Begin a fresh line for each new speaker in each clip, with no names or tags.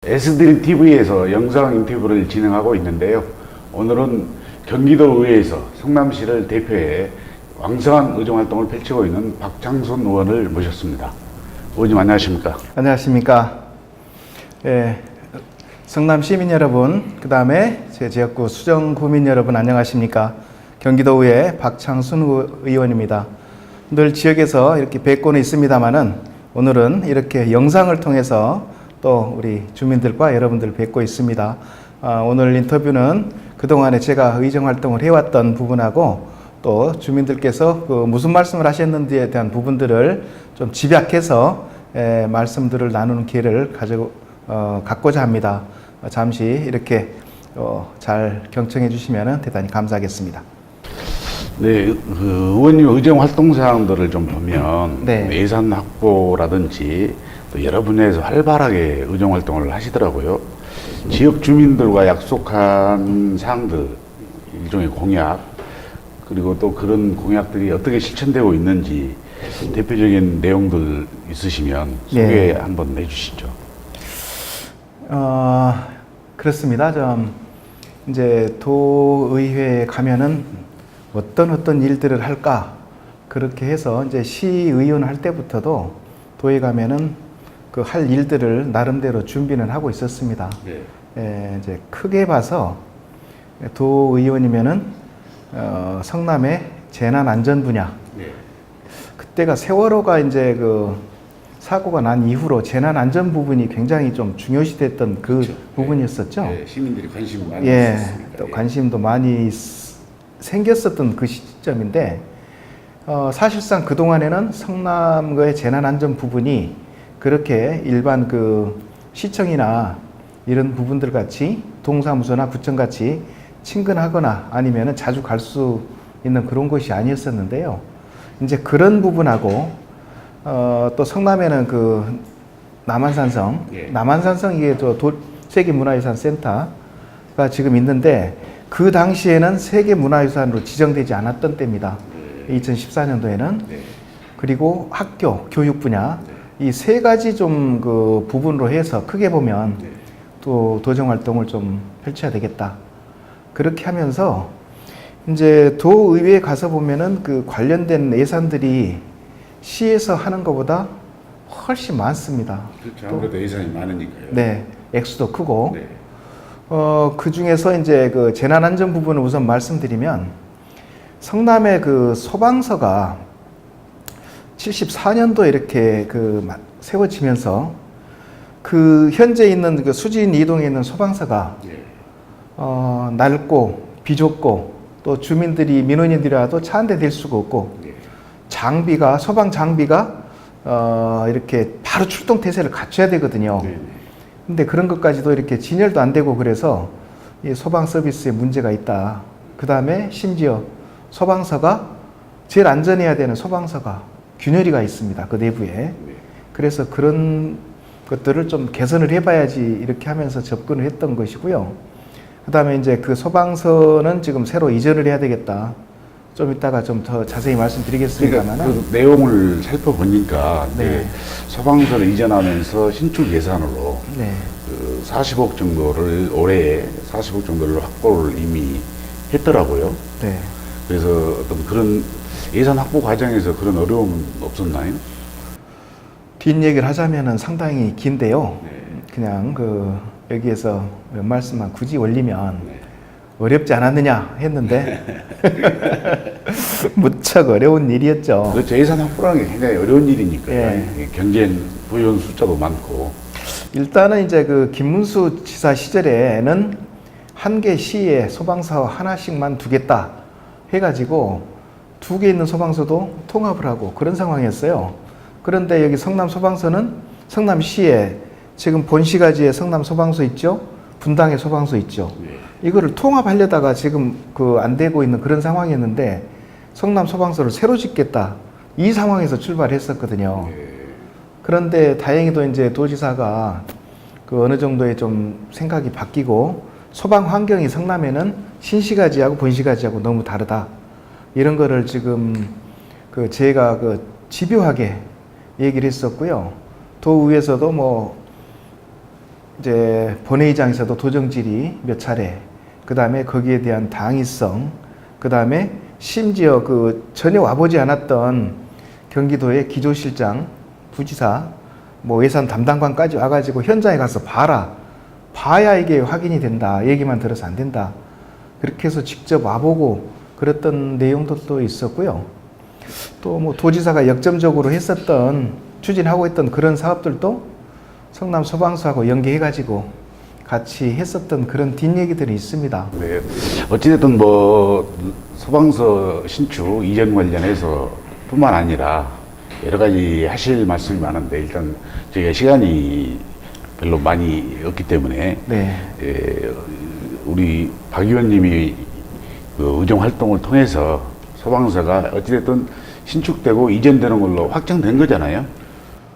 SDL TV에서 영상 인터뷰를 진행하고 있는데요. 오늘은 경기도의회에서 성남시를 대표해 왕성한 의정활동을 펼치고 있는 박창순 의원을 모셨습니다. 의원님 안녕하십니까?
안녕하십니까? 예, 성남 시민 여러분, 그 다음에 제 지역구 수정구민 여러분 안녕하십니까? 경기도의회 박창순 의원입니다. 늘 지역에서 이렇게 뵙고는 있습니다만은 오늘은 이렇게 영상을 통해서 또 우리 주민들과 여러분들 뵙고 있습니다. 오늘 인터뷰는 그동안에 제가 의정활동을 해왔던 부분하고 또 주민들께서 무슨 말씀을 하셨는지에 대한 부분들을 좀 집약해서 말씀들을 나누는 기회를 갖고자 합니다. 잠시 이렇게 잘 경청해 주시면 대단히 감사하겠습니다.
네, 의원님 의정 활동 사항들을 좀 보면
네.
예산 확보라든지 또 여러 분야에서 활발하게 의정 활동을 하시더라고요. 지역 주민들과 약속한 사항들, 일종의 공약, 그리고 또 그런 공약들이 어떻게 실천되고 있는지 대표적인 내용들 있으시면 소개
네.
한번 해주시죠.
그렇습니다. 이제 도의회에 가면은 어떤 일들을 할까 그렇게 해서 이제 시의원 할 때부터도 도에 가면은 그 할 일들을 나름대로 준비는 하고 있었습니다. 네. 이제 크게 봐서 도의원이면은 성남의 재난 안전 분야. 네. 그때가 세월호가 이제 그 사고가 난 이후로 재난 안전 부분이 굉장히 좀 중요시됐던 그 그렇죠. 부분이었었죠.
네. 시민들이 관심 많이
예,
있었습니다.
또 관심도 많이 생겼었던 그 시점인데 사실상 그 동안에는 성남의 재난 안전 부분이 그렇게 일반 그 시청이나 이런 부분들 같이 동사무소나 구청 같이 친근하거나 아니면은 자주 갈 수 있는 그런 곳이 아니었었는데요. 이제 그런 부분하고 또 성남에는 그 남한산성,
예.
남한산성 이게 세계문화유산 센터가 지금 있는데 그 당시에는 세계문화유산으로 지정되지 않았던 때입니다. 2014년도에는.
네.
그리고 학교, 교육 분야 이 세 가지 좀 그 부분으로 해서 크게 보면 또 도정 활동을 좀 펼쳐야 되겠다. 그렇게 하면서 이제 도의회에 가서 보면은 그 관련된 예산들이 시에서 하는 것보다 훨씬 많습니다.
그렇죠. 아무래도 예산이 많으니까요.
네, 액수도 크고.
네.
그 중에서 이제 그 재난안전 부분을 우선 말씀드리면 성남의 그 소방서가 74년도에 이렇게 그 세워지면서 그 현재 있는 그 수진 이동에 있는 소방서가
네.
낡고 비좁고 또 주민들이 민원인들이 와도 차 한 대 댈 수가 없고
네.
장비가 소방 장비가 이렇게 바로 출동 태세를 갖춰야 되거든요.
네.
근데 그런 것까지도 이렇게 진열도 안 되고 그래서 이 소방 서비스에 문제가 있다. 그 다음에 심지어 소방서가 제일 안전해야 되는 소방서가 균열이가 있습니다. 그 내부에.
네.
그래서 그런 것들을 좀 개선을 해봐야지 이렇게 하면서 접근을 했던 것이고요. 그 다음에 이제 그 소방서는 지금 새로 이전을 해야 되겠다. 좀 이따가 좀 더 자세히 말씀드리겠습니다만.
그러니까 그 내용을 살펴보니까
네.
소방서를 이전하면서 신축 예산으로
네.
그 40억 정도를 올해 40억 정도를 확보를 이미 했더라고요.
네.
그래서 어떤 그런 예산 확보 과정에서 그런 어려움은 없었나요?
뒷얘기를 하자면은 상당히 긴데요.
네.
그냥 여기에서 몇 말씀만 굳이 올리면
네.
어렵지 않았느냐 했는데 무척 어려운 일이었죠.
그렇죠. 예산 확보라는 게 굉장히 어려운 일이니까요.
예.
경쟁 부연 숫자도 많고.
일단은 이제 그 김문수 지사 시절에는 한 개 시에 소방서 하나씩만 두겠다 해가지고 2개 있는 소방서도 통합을 하고 그런 상황이었어요. 그런데 여기 성남 소방서는 성남시에 지금 본시가지에 성남 소방서 있죠? 분당에 소방서 있죠?
네.
이거를 통합하려다가 지금 안 되고 있는 그런 상황이었는데 성남 소방서를 새로 짓겠다. 이 상황에서 출발했었거든요.
네.
그런데 다행히도 이제 도지사가 그 어느 정도의 좀 생각이 바뀌고 소방 환경이 성남에는 신시가지하고 본시가지하고 너무 다르다. 이런 거를 지금 제가 집요하게 얘기를 했었고요. 도의회에서도 이제 본회의장에서도 도정질의 몇 차례, 그 다음에 거기에 대한 당위성, 그 다음에 심지어 그 전혀 와보지 않았던 경기도의 기조실장, 부지사, 뭐 예산 담당관까지 와가지고 현장에 가서 봐야 이게 확인이 된다. 얘기만 들어서 안 된다. 그렇게 해서 직접 와보고 그랬던 내용들도 있었고요. 또 뭐 도지사가 역점적으로 추진하고 있던 그런 사업들도 성남 소방서하고 연계해가지고 같이 했었던 그런 뒷얘기들이 있습니다.
네. 어찌됐든 뭐 소방서 신축 이전 관련해서 뿐만 아니라 여러 가지 하실 말씀이 많은데 일단 저희가 시간이 별로 많이 없기 때문에
네.
우리 박 의원님이 그 의정 활동을 통해서 소방서가 어찌됐든 신축되고 이전되는 걸로 확정된 거잖아요.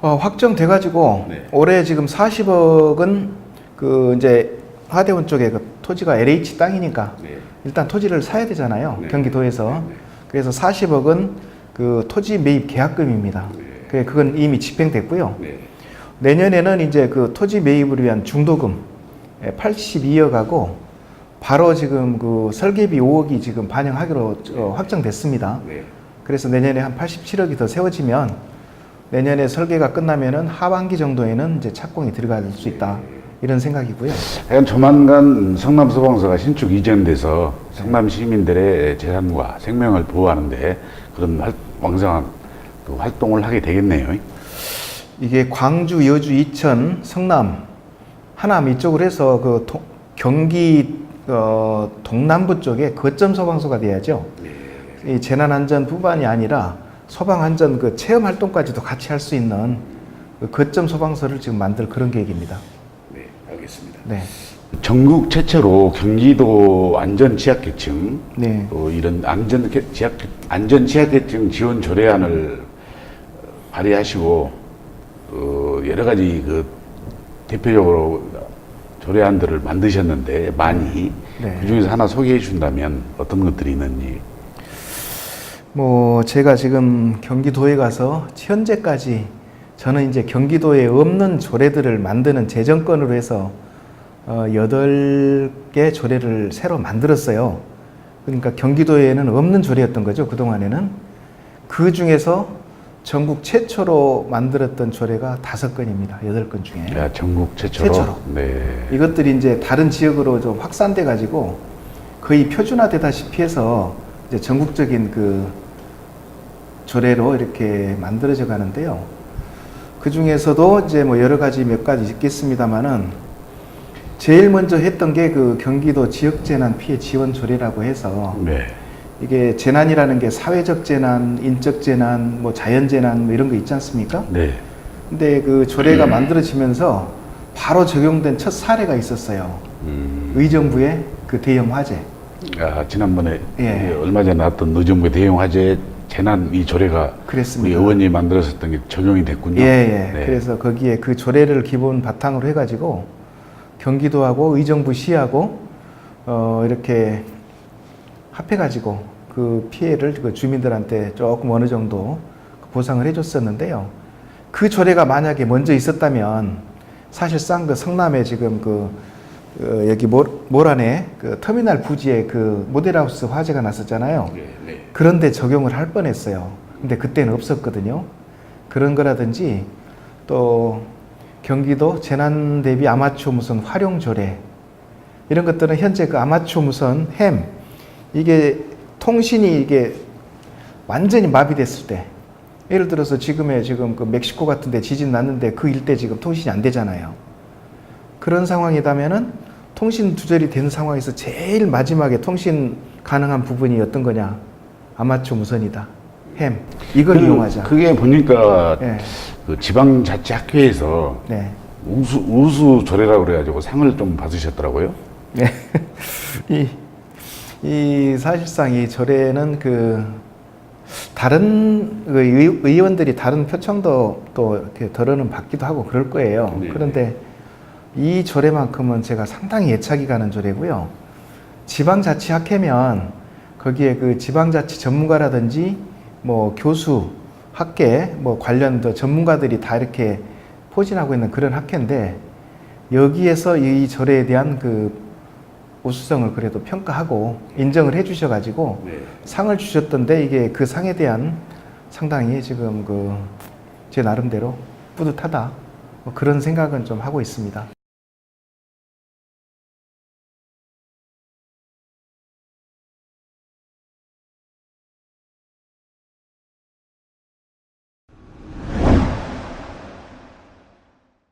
확정돼가지고
네.
올해 지금 40억은 그 이제 하대원 쪽에 그 토지가 LH 땅이니까
네.
일단 토지를 사야 되잖아요.
네.
경기도에서.
네.
그래서 40억은 그 토지 매입 계약금입니다. 그건 이미 집행됐고요.
네.
내년에는 이제 그 토지 매입을 위한 중도금 82억하고 바로 지금 그 설계비 5억이 지금 반영하기로 확정됐습니다.
네.
그래서 내년에 한 87억이 더 세워지면 내년에 설계가 끝나면은 하반기 정도에는 이제 착공이 들어갈 수 있다. 이런 생각이고요.
하여간 조만간 성남 소방서가 신축 이전돼서 성남 시민들의 재산과 생명을 보호하는데 그런 왕성한 그 활동을 하게 되겠네요.
이게 광주, 여주, 이천, 성남, 하남 이쪽으로 해서 그 경기 동남부 쪽에 거점 소방서가 돼야죠. 이 재난안전뿐만이 아니라 소방안전 그 체험 활동까지도 같이 할 수 있는 그 거점 소방서를 지금 만들 그런 계획입니다.
네, 알겠습니다.
네.
전국 최초로 경기도 안전 취약계층
네.
또 이런 안전 취약계층 지원 조례안을 발의하시고 여러 가지 그 대표적으로 조례안들을 만드셨는데 많이
네.
그 중에서 하나 소개해 준다면 어떤 것들이 있는지.
뭐 제가 지금 경기도에 가서 현재까지 저는 이제 경기도에 없는 조례들을 만드는 재정권으로 해서 8개 조례를 새로 만들었어요. 그러니까 경기도에는 없는 조례였던 거죠, 그동안에는. 그 중에서 전국 최초로 만들었던 조례가 5건입니다. 8건 중에.
야, 전국 최초로.
최초로.
네.
이것들이 이제 다른 지역으로 좀 확산돼 가지고 거의 표준화되다시피 해서 이제 전국적인 그 조례로 이렇게 만들어져 가는데요. 그 중에서도 이제 뭐 여러 가지 몇 가지 있겠습니다만은 제일 먼저 했던 게 그 경기도 지역재난 피해 지원 조례라고 해서
네.
이게 재난이라는 게 사회적 재난, 인적 재난, 뭐 자연 재난 뭐 이런 거 있지 않습니까?
네.
근데 그 조례가 만들어지면서 바로 적용된 첫 사례가 있었어요. 의정부의 그 대형 화재.
지난번에
예.
얼마 전에 나왔던 의정부 대형 화재 재난 이 조례가
그랬습니다.
우리 의원님이 만들었었던 게 적용이 됐군요.
예, 예.
네.
그래서 거기에 그 조례를 기본 바탕으로 해가지고 경기도하고 의정부 시하고 이렇게 합해가지고 그 피해를 그 주민들한테 조금 어느 정도 보상을 해줬었는데요. 그 조례가 만약에 먼저 있었다면 사실상 그 성남에 지금 여기 모란에 그 터미널 부지에 그 모델하우스 화재가 났었잖아요.
네, 네.
그런데 적용을 할 뻔했어요. 근데 그때는 없었거든요. 그런 거라든지 또 경기도 재난 대비 아마추어 무선 활용 조례 이런 것들은 현재 그 아마추어 무선 햄 이게 통신이 이게 완전히 마비됐을 때 예를 들어서 지금 그 멕시코 같은 데 지진 났는데 그 일대 지금 통신이 안 되잖아요. 그런 상황이라면은 통신 두절이 된 상황에서 제일 마지막에 통신 가능한 부분이 어떤 거냐? 아마추어 무선이다. 햄. 이걸 이용하자.
그게 보니까
네.
그 지방자치학회에서
네.
우수 조례라고 그래가지고 상을 좀 받으셨더라고요.
네. 이 사실상 이 조례는 그 다른 의원들이 다른 표창도 또 이렇게 덜어는 받기도 하고 그럴 거예요.
네.
그런데 이 조례만큼은 제가 상당히 애착이 가는 조례고요. 지방자치학회면 거기에 그 지방자치 전문가라든지 뭐 교수, 학계, 뭐 관련 전문가들이 다 이렇게 포진하고 있는 그런 학회인데 여기에서 이 절에 대한 그 우수성을 그래도 평가하고 인정을 해 주셔가지고
네.
상을 주셨던데 이게 그 상에 대한 상당히 지금 그 제 나름대로 뿌듯하다 뭐 그런 생각은 좀 하고 있습니다.